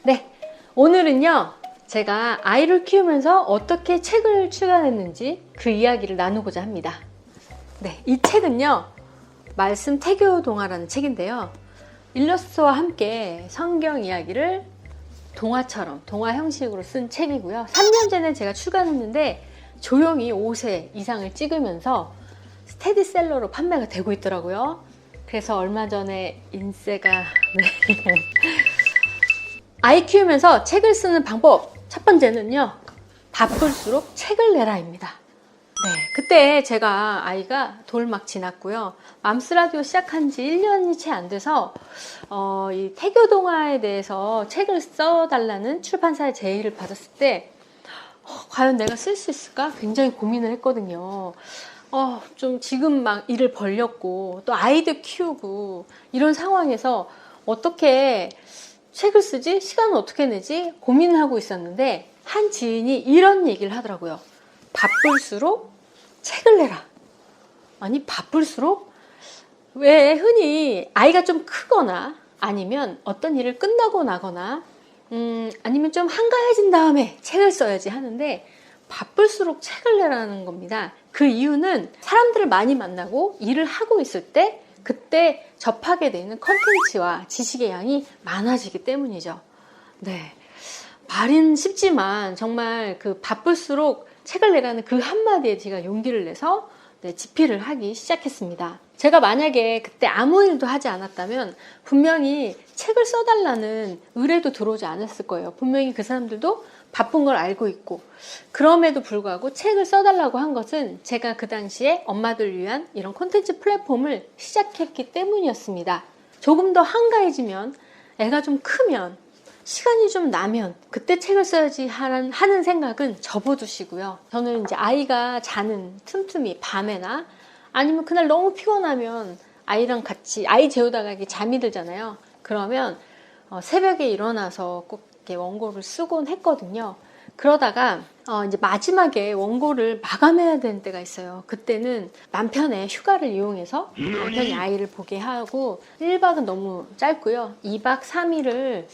네, 오늘은요 제가 아이를 키우면서 어떻게 책을 출간했는지 그 이야기를 나누고자 합니다. 네, 이 책은요 말씀 태교 동화라는 책인데요, 일러스트와 함께 성경 이야기를 동화처럼 동화 형식으로 쓴 책이고요. 3년 전에 제가 출간했는데 조용히 5세 이상을 찍으면서 스테디셀러로 판매가 되고 있더라고요. 그래서 얼마 전에 인세가 아이 키우면서 책을 쓰는 방법, 첫 번째는요 바쁠수록 책을 내라입니다. 네, 그때 제가 아이가 돌 막 지났고요, 맘스 라디오 시작한 지 1년이 채 안 돼서 이 태교 동화에 대해서 책을 써달라는 출판사의 제의를 받았을 때 과연 내가 쓸 수 있을까 굉장히 고민을 했거든요. 좀 지금 막 일을 벌렸고 또 아이도 키우고 이런 상황에서 어떻게 책을 쓰지? 시간은 어떻게 내지? 고민을 하고 있었는데 한 지인이 이런 얘기를 하더라고요. 바쁠수록 책을 내라. 아니, 바쁠수록? 왜 흔히 아이가 좀 크거나 아니면 어떤 일을 끝나고 나거나 아니면 좀 한가해진 다음에 책을 써야지 하는데 바쁠수록 책을 내라는 겁니다. 그 이유는 사람들을 많이 만나고 일을 하고 있을 때 그때 접하게 되는 컨텐츠와 지식의 양이 많아지기 때문이죠. 네, 말은 쉽지만 정말 그 바쁠수록 책을 내라는 그 한마디에 제가 용기를 내서 집필을 하기 시작했습니다. 제가 만약에 그때 아무 일도 하지 않았다면 분명히 책을 써달라는 의뢰도 들어오지 않았을 거예요. 분명히 그 사람들도 바쁜 걸 알고 있고, 그럼에도 불구하고 책을 써달라고 한 것은 제가 그 당시에 엄마들 위한 이런 콘텐츠 플랫폼을 시작했기 때문이었습니다. 조금 더 한가해지면, 애가 좀 크면, 시간이 좀 나면 그때 책을 써야지 하는 생각은 접어두시고요. 저는 이제 아이가 자는 틈틈이 밤에나 아니면 그날 너무 피곤하면 아이랑 같이 아이 재우다가 이게 잠이 들잖아요. 그러면 새벽에 일어나서 꼭 이렇게 원고를 쓰곤 했거든요. 그러다가 이제 마지막에 원고를 마감해야 되는 때가 있어요. 그때는 남편의 휴가를 이용해서 남편이 아이를 보게 하고 1박은 너무 짧고요. 2박 3일을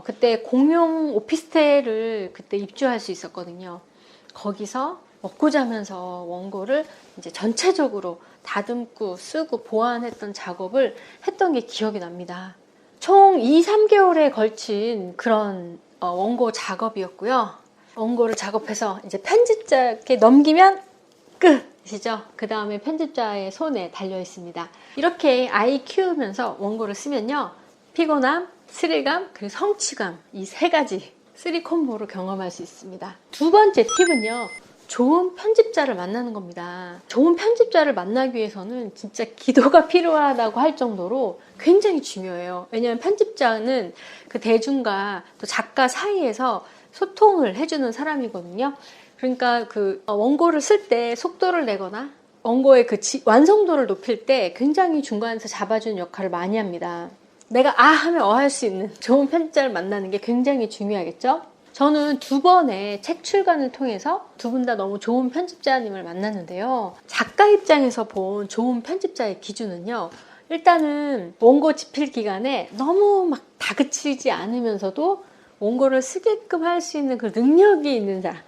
그때 공용 오피스텔을 그때 입주할 수 있었거든요. 거기서 먹고 자면서 원고를 이제 전체적으로 다듬고 쓰고 보완했던 작업을 했던 게 기억이 납니다. 총 2, 3개월에 걸친 그런 원고 작업이었고요. 원고를 작업해서 이제 편집자께 넘기면 끝이죠. 그 다음에 편집자의 손에 달려 있습니다. 이렇게 아이 키우면서 원고를 쓰면요, 피곤함, 스릴감, 그리고 성취감, 이 세 가지 3콤보로 경험할 수 있습니다. 두 번째 팁은요, 좋은 편집자를 만나는 겁니다. 좋은 편집자를 만나기 위해서는 진짜 기도가 필요하다고 할 정도로 굉장히 중요해요. 왜냐하면 편집자는 그 대중과 또 작가 사이에서 소통을 해주는 사람이거든요. 그러니까 그 원고를 쓸 때 속도를 내거나 원고의 그 완성도를 높일 때 굉장히 중간에서 잡아주는 역할을 많이 합니다. 내가 하면 할 수 있는 좋은 편집자를 만나는 게 굉장히 중요하겠죠? 저는 2번의 책 출간을 통해서 두 분 다 너무 좋은 편집자님을 만났는데요. 작가 입장에서 본 좋은 편집자의 기준은요, 일단은 원고 집필 기간에 너무 막 다그치지 않으면서도 원고를 쓰게끔 할 수 있는 그 능력이 있는 사람.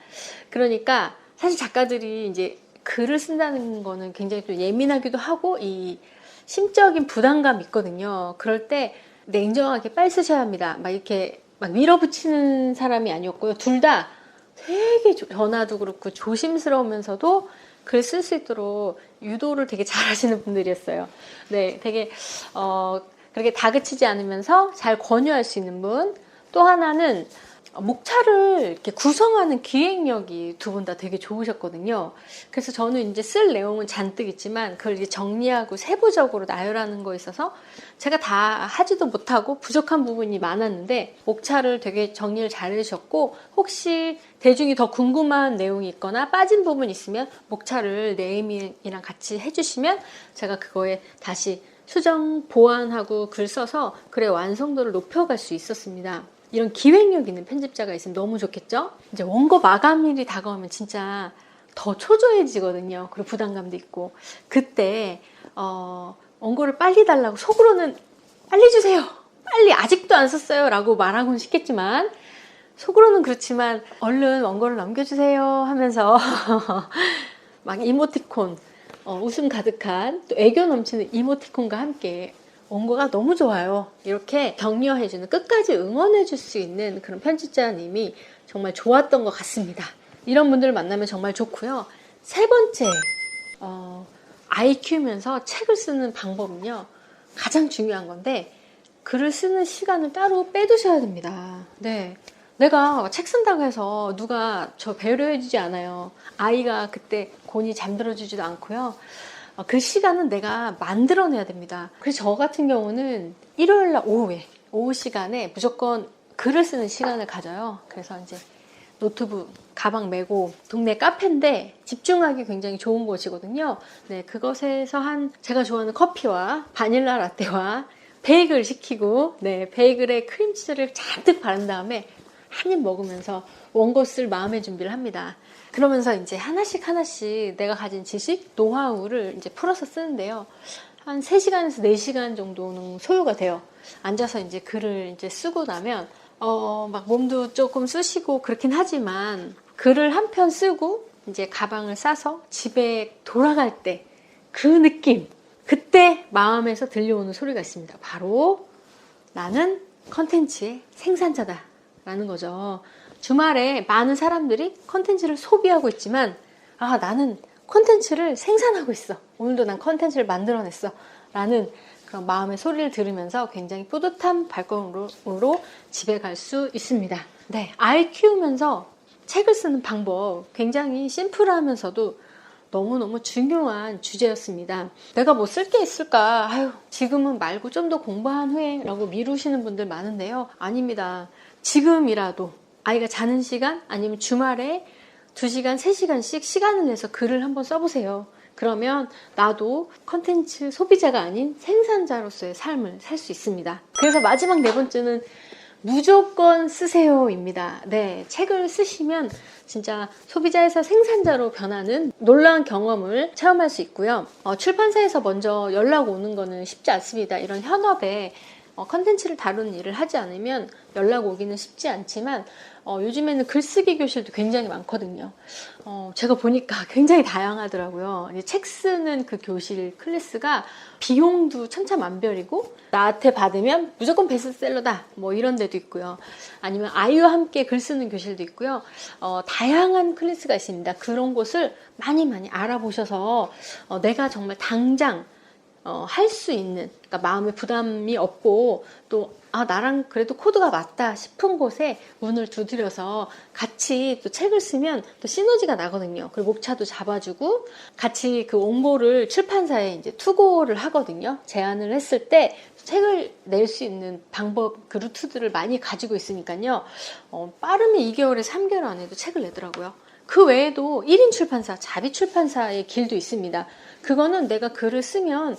그러니까 사실 작가들이 이제 글을 쓴다는 거는 굉장히 또 예민하기도 하고 이 심적인 부담감이 있거든요. 그럴 때 냉정하게 빨리 쓰셔야 합니다. 막 이렇게 막 밀어붙이는 사람이 아니었고요. 둘 다 되게 전화도 그렇고 조심스러우면서도 글 쓸 수 있도록 유도를 되게 잘하시는 분들이었어요. 네, 되게 그렇게 다그치지 않으면서 잘 권유할 수 있는 분. 또 하나는 목차를 이렇게 구성하는 기획력이 두 분 다 되게 좋으셨거든요. 그래서 저는 이제 쓸 내용은 잔뜩 있지만 그걸 이제 정리하고 세부적으로 나열하는 거에 있어서 제가 다 하지도 못하고 부족한 부분이 많았는데 목차를 되게 정리를 잘 해주셨고, 혹시 대중이 더 궁금한 내용이 있거나 빠진 부분이 있으면 목차를 네이밍이랑 같이 해주시면 제가 그거에 다시 수정 보완하고 글 써서 글의 완성도를 높여갈 수 있었습니다. 이런 기획력 있는 편집자가 있으면 너무 좋겠죠? 이제 원고 마감일이 다가오면 진짜 더 초조해지거든요. 그리고 부담감도 있고. 그때 원고를 빨리 달라고 속으로는 빨리 주세요! 빨리 아직도 안 썼어요 라고 말하고는 싶겠지만 속으로는 그렇지만 얼른 원고를 넘겨주세요 하면서 막 이모티콘, 웃음 가득한 또 애교 넘치는 이모티콘과 함께 원고가 너무 좋아요. 이렇게 격려해주는, 끝까지 응원해줄 수 있는 그런 편집자님이 정말 좋았던 것 같습니다. 이런 분들을 만나면 정말 좋고요. 세 번째, 아이 키우면서 책을 쓰는 방법은요, 가장 중요한 건데 글을 쓰는 시간을 따로 빼두셔야 됩니다. 네. 내가 책 쓴다고 해서 누가 저 배려해주지 않아요. 아이가 그때 곤히 잠들어주지도 않고요. 그 시간은 내가 만들어내야 됩니다. 그래서 저 같은 경우는 일요일날 오후 시간에 무조건 글을 쓰는 시간을 가져요. 그래서 이제 노트북, 가방 메고 동네 카페인데 집중하기 굉장히 좋은 곳이거든요. 네, 그것에서 제가 좋아하는 커피와 바닐라 라떼와 베이글 시키고, 네, 베이글에 크림치즈를 잔뜩 바른 다음에 한 입 먹으면서 원고 쓸 마음의 준비를 합니다. 그러면서 이제 하나씩 내가 가진 지식, 노하우를 이제 풀어서 쓰는데요. 한 3시간에서 4시간 정도는 소요가 돼요. 앉아서 이제 글을 이제 쓰고 나면, 막 몸도 조금 쑤시고 그렇긴 하지만, 글을 한 편 쓰고 이제 가방을 싸서 집에 돌아갈 때 그 느낌, 그때 마음에서 들려오는 소리가 있습니다. 바로 나는 컨텐츠의 생산자다 라는 거죠. 주말에 많은 사람들이 컨텐츠를 소비하고 있지만, 나는 컨텐츠를 생산하고 있어. 오늘도 난 컨텐츠를 만들어냈어 라는 그런 마음의 소리를 들으면서 굉장히 뿌듯한 발걸음으로 집에 갈 수 있습니다. 네, 아이 키우면서 책을 쓰는 방법, 굉장히 심플하면서도 너무너무 중요한 주제였습니다. 내가 뭐 쓸 게 있을까? 지금은 말고 좀 더 공부한 후에 라고 미루시는 분들 많은데요. 아닙니다. 지금이라도 아이가 자는 시간, 아니면 주말에 2시간, 3시간씩 시간을 내서 글을 한번 써보세요. 그러면 나도 컨텐츠 소비자가 아닌 생산자로서의 삶을 살 수 있습니다. 그래서 마지막 4번째는 무조건 쓰세요입니다. 네, 책을 쓰시면 진짜 소비자에서 생산자로 변하는 놀라운 경험을 체험할 수 있고요. 출판사에서 먼저 연락 오는 거는 쉽지 않습니다. 이런 현업에 컨텐츠를 다루는 일을 하지 않으면 연락 오기는 쉽지 않지만, 요즘에는 글쓰기 교실도 굉장히 많거든요. 제가 보니까 굉장히 다양하더라고요. 이제 책 쓰는 그 교실 클래스가 비용도 천차만별이고, 나한테 받으면 무조건 베스트셀러다 뭐 이런 데도 있고요. 아니면 아이와 함께 글 쓰는 교실도 있고요. 다양한 클래스가 있습니다. 그런 곳을 많이 알아보셔서 내가 정말 당장 할 수 있는, 그러니까 마음에 부담이 없고 또 나랑 그래도 코드가 맞다 싶은 곳에 문을 두드려서 같이 또 책을 쓰면 또 시너지가 나거든요. 그리고 목차도 잡아주고 같이 그 홍보를 출판사에 이제 투고를 하거든요. 제안을 했을 때 책을 낼 수 있는 방법, 그 루트들을 많이 가지고 있으니까요. 빠르면 2개월에서 3개월 안에도 책을 내더라고요. 그 외에도 1인 출판사, 자비 출판사의 길도 있습니다. 그거는 내가 글을 쓰면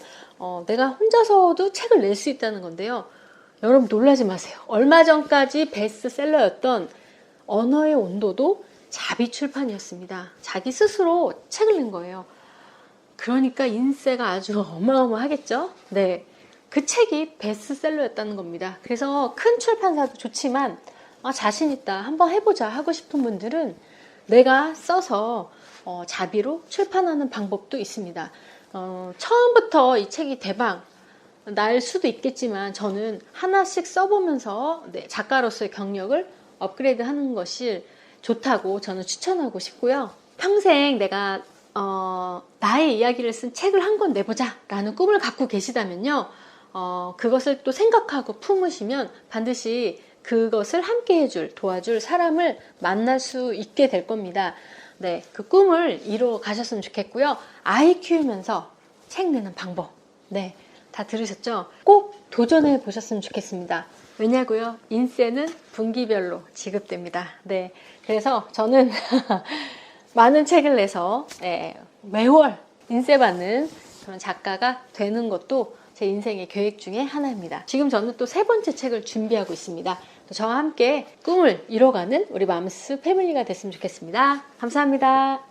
내가 혼자서도 책을 낼 수 있다는 건데요. 여러분 놀라지 마세요. 얼마 전까지 베스트셀러였던 언어의 온도도 자비 출판이었습니다. 자기 스스로 책을 낸 거예요. 그러니까 인세가 아주 어마어마하겠죠? 네, 그 책이 베스트셀러였다는 겁니다. 그래서 큰 출판사도 좋지만 자신 있다, 한번 해보자 하고 싶은 분들은 내가 써서 자비로 출판하는 방법도 있습니다. 처음부터 이 책이 대박 날 수도 있겠지만 저는 하나씩 써보면서 작가로서의 경력을 업그레이드하는 것이 좋다고 저는 추천하고 싶고요. 평생 내가 나의 이야기를 쓴 책을 한 권 내보자 라는 꿈을 갖고 계시다면요, 그것을 또 생각하고 품으시면 반드시 그것을 함께 해줄, 도와줄 사람을 만날 수 있게 될 겁니다. 네, 그 꿈을 이루어 가셨으면 좋겠고요. 아이 키우면서 책 내는 방법, 네, 다 들으셨죠? 꼭 도전해 보셨으면 좋겠습니다. 왜냐고요? 인세는 분기별로 지급됩니다. 네, 그래서 저는 많은 책을 내서 매월 인세 받는 그런 작가가 되는 것도 제 인생의 계획 중에 하나입니다. 지금 저는 또 3번째 책을 준비하고 있습니다. 또 저와 함께 꿈을 이뤄가는 우리 맘스 패밀리가 됐으면 좋겠습니다. 감사합니다.